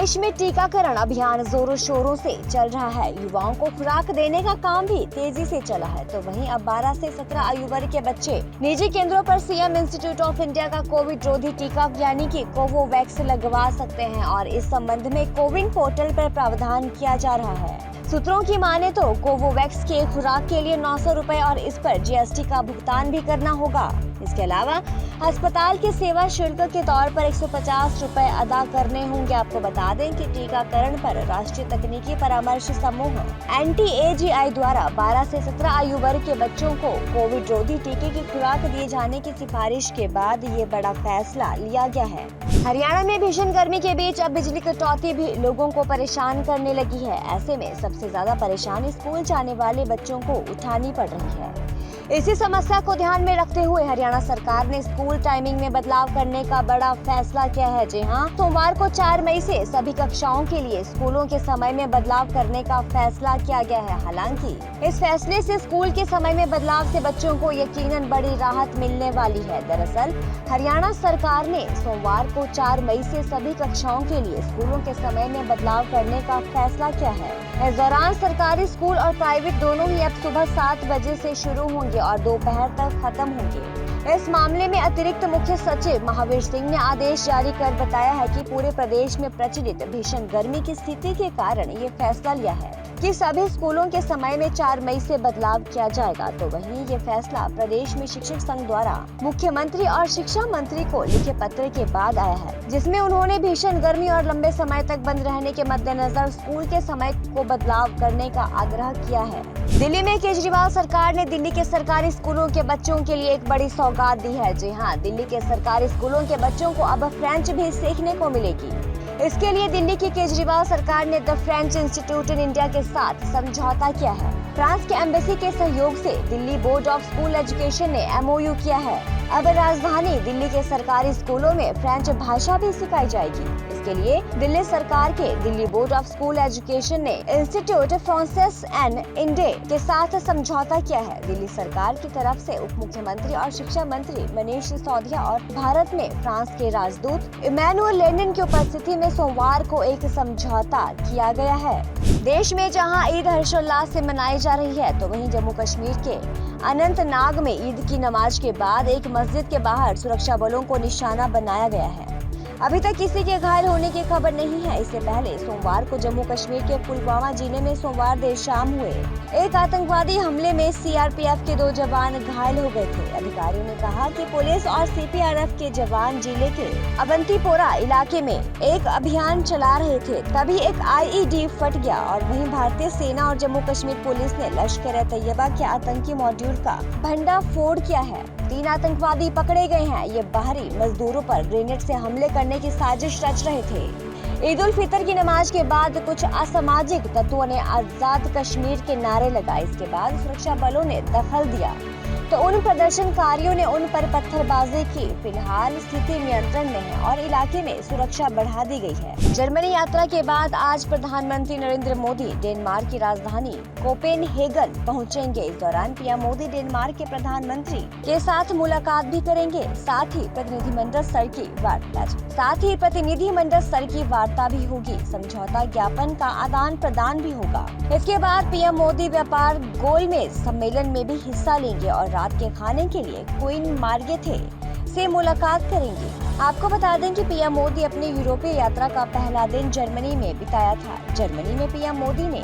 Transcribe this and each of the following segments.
देश में टीकाकरण अभियान जोरों शोरों से चल रहा है। युवाओं को खुराक देने का काम भी तेजी से चला है। तो वहीं अब 12 से 17 आयु वर्ग के बच्चे निजी केंद्रों पर सीरम इंस्टीट्यूट ऑफ इंडिया का कोविड रोधी टीका यानी कि कोवोवैक्स लगवा सकते हैं और इस संबंध में कोविन पोर्टल पर प्रावधान किया जा रहा है। सूत्रों की माने तो कोवोवैक्स के खुराक के लिए 900 रुपए और इस पर जीएसटी का भुगतान भी करना होगा। इसके अलावा अस्पताल के सेवा शुल्क के तौर पर 150 रुपए अदा करने होंगे। आपको बता दें कि टीकाकरण पर राष्ट्रीय तकनीकी परामर्श समूह NTAGI द्वारा 12 से 17 आयु वर्ग के बच्चों को कोविड रोधी टीके की खुराक दिए जाने की सिफारिश के बाद ये बड़ा फैसला लिया गया है। हरियाणा में भीषण गर्मी के बीच अब बिजली कटौती भी लोगों को परेशान करने लगी है। ऐसे में सबसे ज्यादा परेशानी स्कूल जाने वाले बच्चों को उठानी पड़ रही है। इसी समस्या को ध्यान में रखते हुए हरियाणा सरकार ने स्कूल टाइमिंग में बदलाव करने का बड़ा फैसला किया है। जी हां, सोमवार को 4 मई से सभी कक्षाओं के लिए स्कूलों के समय में बदलाव करने का फैसला किया गया है। हालांकि इस फैसले से स्कूल के समय में बदलाव से बच्चों को यकीनन बड़ी राहत मिलने वाली है। दरअसल हरियाणा सरकार ने सोमवार को 4 मई से सभी कक्षाओं के लिए स्कूलों के समय में बदलाव करने का फैसला किया है। इस दौरान सरकारी स्कूल और प्राइवेट दोनों ही अब सुबह 7 बजे से शुरू होंगे और दोपहर तक खत्म होंगे। इस मामले में अतिरिक्त मुख्य सचिव महावीर सिंह ने आदेश जारी कर बताया है कि पूरे प्रदेश में प्रचलित भीषण गर्मी की स्थिति के कारण ये फैसला लिया है कि सभी स्कूलों के समय में 4 मई से बदलाव किया जाएगा। तो वहीं ये फैसला प्रदेश में शिक्षक संघ द्वारा मुख्यमंत्री और शिक्षा मंत्री को लिखे पत्र के बाद आया है, जिसमें उन्होंने भीषण गर्मी और लंबे समय तक बंद रहने के मद्देनजर स्कूल के समय को बदलाव करने का आग्रह किया है। दिल्ली में केजरीवाल सरकार ने दिल्ली के सरकारी स्कूलों के बच्चों के लिए एक बड़ी सौगात दी है। जी हाँ, दिल्ली के सरकारी स्कूलों के बच्चों को अब फ्रेंच भी सीखने को मिलेगी। इसके लिए दिल्ली की केजरीवाल सरकार ने the French institute in India के साथ समझौता किया है। फ्रांस के एम्बेसी के सहयोग से Delhi board of school education ने MOU किया है। अब राजधानी दिल्ली के सरकारी स्कूलों में फ्रेंच भाषा भी सिखाई जाएगी। इसके लिए दिल्ली सरकार के Delhi board of school education ने इंस्टीट्यूट फ्रांसेस एन इंडे के साथ समझौता किया है। दिल्ली सरकार की तरफ से उप मुख्यमंत्री और शिक्षा मंत्री मनीष सिसोदिया और भारत में फ्रांस के राजदूत इमैनुअल लेनिन की उपस्थिति में सोमवार को एक समझौता किया गया है। देश में जहां ईद हर्षोल्लास से मनाई जा रही है, तो वहीं जम्मू कश्मीर के अनंतनाग में ईद की नमाज के बाद एक मस्जिद के बाहर सुरक्षा बलों को निशाना बनाया गया है। अभी तक किसी के घायल होने की खबर नहीं है। इससे पहले सोमवार को जम्मू कश्मीर के पुलवामा जिले में सोमवार देर शाम हुए एक आतंकवादी हमले में CRPF के 2 जवान घायल हो गए थे। अधिकारियों ने कहा कि पुलिस और CPRF के जवान जिले के अवंतीपोरा इलाके में एक अभियान चला रहे थे, तभी एक IED फट गया और वहीं भारतीय सेना और जम्मू कश्मीर पुलिस ने लश्कर-ए-तैयबा के आतंकी मॉड्यूल का भंडाफोड़ किया है। 3 आतंकवादी पकड़े गए हैं। ये बाहरी मजदूरों पर ग्रेनेड से हमले करने की साजिश रच रहे थे। ईद उल फितर की नमाज के बाद कुछ असामाजिक तत्वों ने आजाद कश्मीर के नारे लगाए। इसके बाद सुरक्षा बलों ने दखल दिया तो उन प्रदर्शनकारियों ने उन पर पत्थरबाजी की। फिलहाल स्थिति नियंत्रण में है और इलाके में सुरक्षा बढ़ा दी गई है। जर्मनी यात्रा के बाद आज प्रधानमंत्री नरेंद्र मोदी डेनमार्क की राजधानी कोपेनहेगन पहुंचेंगे। इस दौरान पीएम मोदी डेनमार्क के प्रधानमंत्री के साथ मुलाकात भी करेंगे। साथ ही प्रतिनिधिमंडल स्तर की वार्ता भी होगी। समझौता ज्ञापन का आदान प्रदान भी होगा। इसके बाद पीएम मोदी व्यापार गोलमेज सम्मेलन में भी हिस्सा लेंगे और रात के खाने के लिए क्वीन मार्गरेथे से मुलाकात करेंगे। आपको बता दें कि पीएम मोदी अपनी यूरोपीय यात्रा का पहला दिन जर्मनी में बिताया था। जर्मनी में पीएम मोदी ने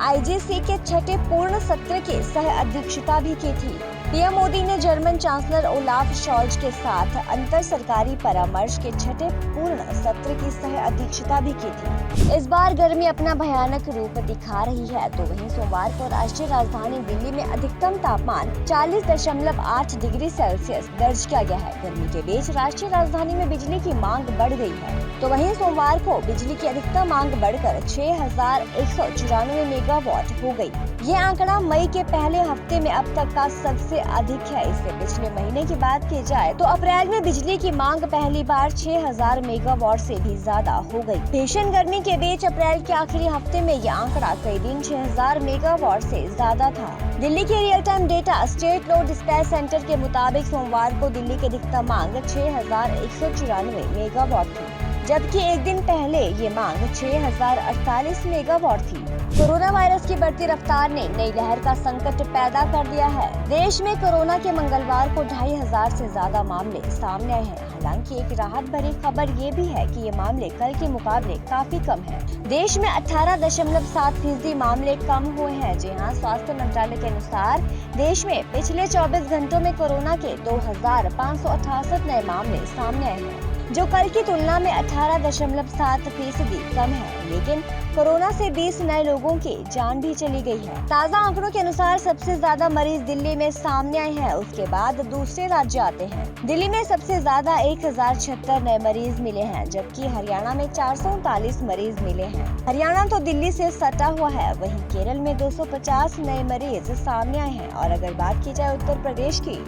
IGC के 6ठे पूर्ण सत्र के सह अध्यक्षता भी की थी। पीएम मोदी ने जर्मन चांसलर ओलाफ शॉल्ज के साथ अंतर सरकारी परामर्श के 6ठे पूर्ण सत्र की सह अध्यक्षता भी की थी। इस बार गर्मी अपना भयानक रूप दिखा रही है। तो वहीं सोमवार को राष्ट्रीय राजधानी दिल्ली में अधिकतम तापमान 40.8 डिग्री सेल्सियस दर्ज किया गया है। गर्मी के बीच राष्ट्रीय राजधानी में बिजली की मांग बढ़ गई है। तो वहीं सोमवार को बिजली की अधिकतम मांग बढ़कर 6194 मेगावाट हो गई। ये आंकड़ा मई के पहले हफ्ते में अब तक का सबसे अधिक है। इससे पिछले महीने की बात की जाए तो अप्रैल में बिजली की मांग पहली बार 6000 मेगावाट से भी ज्यादा हो गई। भीषण गर्मी के बीच अप्रैल के आखिरी हफ्ते में ये आंकड़ा कई दिन 6000 मेगावाट से ज्यादा था। दिल्ली के real time data state load dispatch centre के मुताबिक सोमवार को दिल्ली की अधिकतम मांग 6194 मेगावाट थी। जबकि एक दिन पहले ये मांग 6048 मेगावाट थी। कोरोना वायरस की बढ़ती रफ्तार ने नई लहर का संकट पैदा कर दिया है। देश में कोरोना के मंगलवार को 2500 से ज्यादा मामले सामने आए हैं। हालांकि एक राहत भरी खबर ये भी है कि ये मामले कल के मुकाबले काफी कम हैं। देश में 18.7% मामले कम हुए हैं। जी हां, स्वास्थ्य मंत्रालय के अनुसार देश में पिछले 24 घंटों में कोरोना के 2568 नए मामले सामने आए हैं, जो कल की तुलना में 18.7% कम है। लेकिन कोरोना से 20 नए लोगों की जान भी चली गई है। ताज़ा आंकड़ों के अनुसार सबसे ज्यादा मरीज दिल्ली में सामने आए हैं, उसके बाद दूसरे राज्य आते हैं। दिल्ली में सबसे ज्यादा 1076 नए मरीज मिले हैं, जबकि हरियाणा में 439 मरीज मिले हैं। हरियाणा तो दिल्ली से सटा हुआ है। वहीं केरल में 250 नए मरीज सामने आए हैं। और अगर बात की जाए उत्तर प्रदेश की,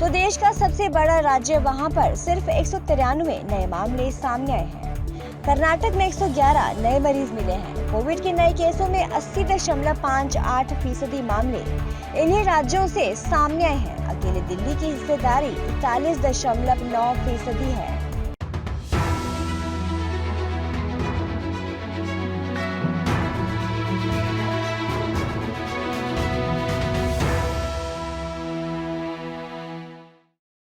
तो देश का सबसे बड़ा राज्य, वहां पर सिर्फ 193 नए मामले सामने आए हैं। कर्नाटक में 111 नए मरीज मिले हैं। कोविड के नए केसों में 80.58% मामले इन्हीं राज्यों से सामने आए हैं। अकेले दिल्ली की हिस्सेदारी 41.9% है।